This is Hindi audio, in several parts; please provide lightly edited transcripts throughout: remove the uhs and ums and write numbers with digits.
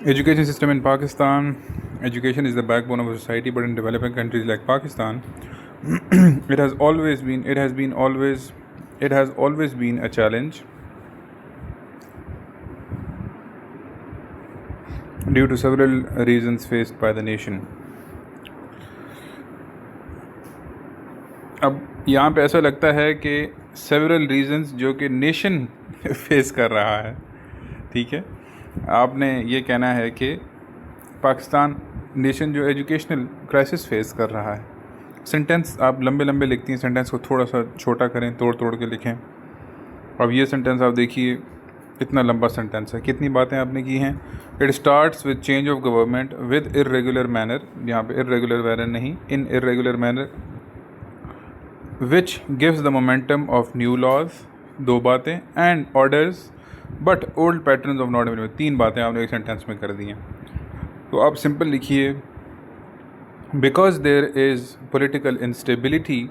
Education system in Pakistan. Education is the backbone of a society, but in developing countries like Pakistan, it has always been a challenge due to several reasons faced by the nation. अब यहाँ पे ऐसा लगता है कि सेवरल रीजंस जो कि नेशन फेस कर रहा है, ठीक है, आपने ये कहना है कि पाकिस्तान नेशन जो एजुकेशनल क्राइसिस फेस कर रहा है। सेंटेंस आप लंबे लंबे लिखती हैं, सेंटेंस को थोड़ा सा छोटा करें, तोड़ तोड़ के लिखें। अब ये सेंटेंस आप देखिए, इतना लंबा सेंटेंस है, कितनी बातें आपने की हैं। It starts with change of government with irregular manner, यहाँ पे इरेगुलर मैनर नहीं, in irregular manner which gives the momentum of new laws, दो बातें, and orders but old patterns of not implemented, तीन बातें आपने एक सेंटेंस में कर दी हैं। तो आप सिंपल लिखिए, because there is political instability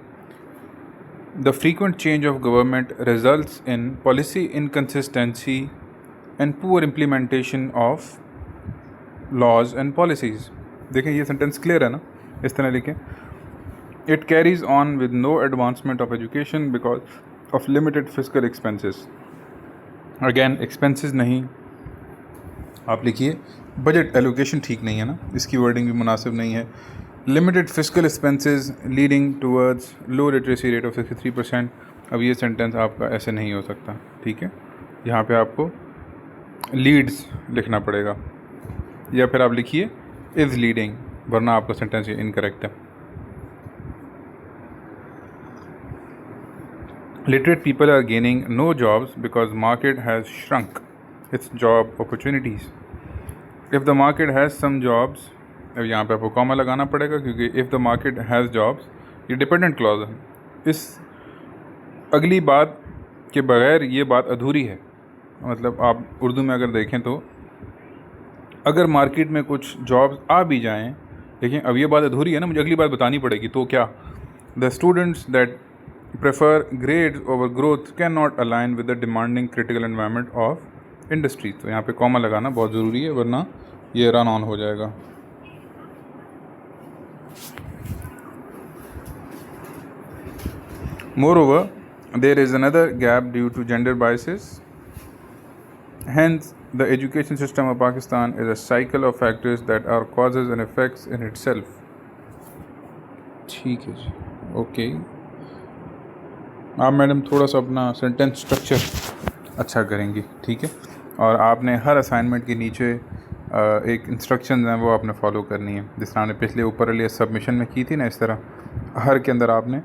the frequent change of government results in policy inconsistency and poor implementation of laws and policies. देखें ये सेंटेंस क्लियर है ना, इस तरह लिखें। It carries on with no advancement of education because of limited physical expenses. Again expenses नहीं, आप लिखिए बजट एलोकेशन ठीक नहीं है ना, इसकी वर्डिंग भी मुनासिब नहीं है। Limited physical expenses leading towards low literacy rate of 63%। अब ये सेंटेंस आपका ऐसे नहीं हो सकता, ठीक है, यहाँ पे आपको लीड्स लिखना पड़ेगा, या फिर आप लिखिए इज़ लीडिंग, वरना आपका सेंटेंस ये इनकरेक्ट है। Literate people are gaining no jobs because market has shrunk its job opportunities. If the market has some jobs, अब यहाँ पे आपको कॉमा लगाना पड़ेगा क्योंकि if the market has jobs ये डिपेंडेंट क्लॉज है। इस अगली बात के बगैर ये बात अधूरी है। मतलब आप उर्दू में अगर देखें तो अगर मार्केट में कुछ जॉब्स आ भी जाएं, लेकिन अब ये बात अधूरी है ना, मुझे अगली बात बतानी पड़ेगी। तो क्या the students that prefer grades over growth cannot align with the demanding critical environment of industry। तो यहाँ पे कॉमा लगाना बहुत ज़रूरी है, वरना ये रन ऑन हो जाएगा। Moreover, there is another gap due to gender biases. Hence, the education system of Pakistan is a cycle of factors that are causes and effects in itself। ठीक है जी, ओके। आप मैडम थोड़ा सा अपना सेंटेंस स्ट्रक्चर अच्छा करेंगी, ठीक है, और आपने हर असाइनमेंट के नीचे एक इंस्ट्रक्शंस हैं वो आपने फॉलो करनी है, जिस तरह आपने पिछले ऊपर वाली सबमिशन में की थी ना, इस तरह हर के अंदर आपने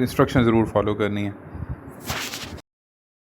इंस्ट्रक्शन ज़रूर फॉलो करनी है।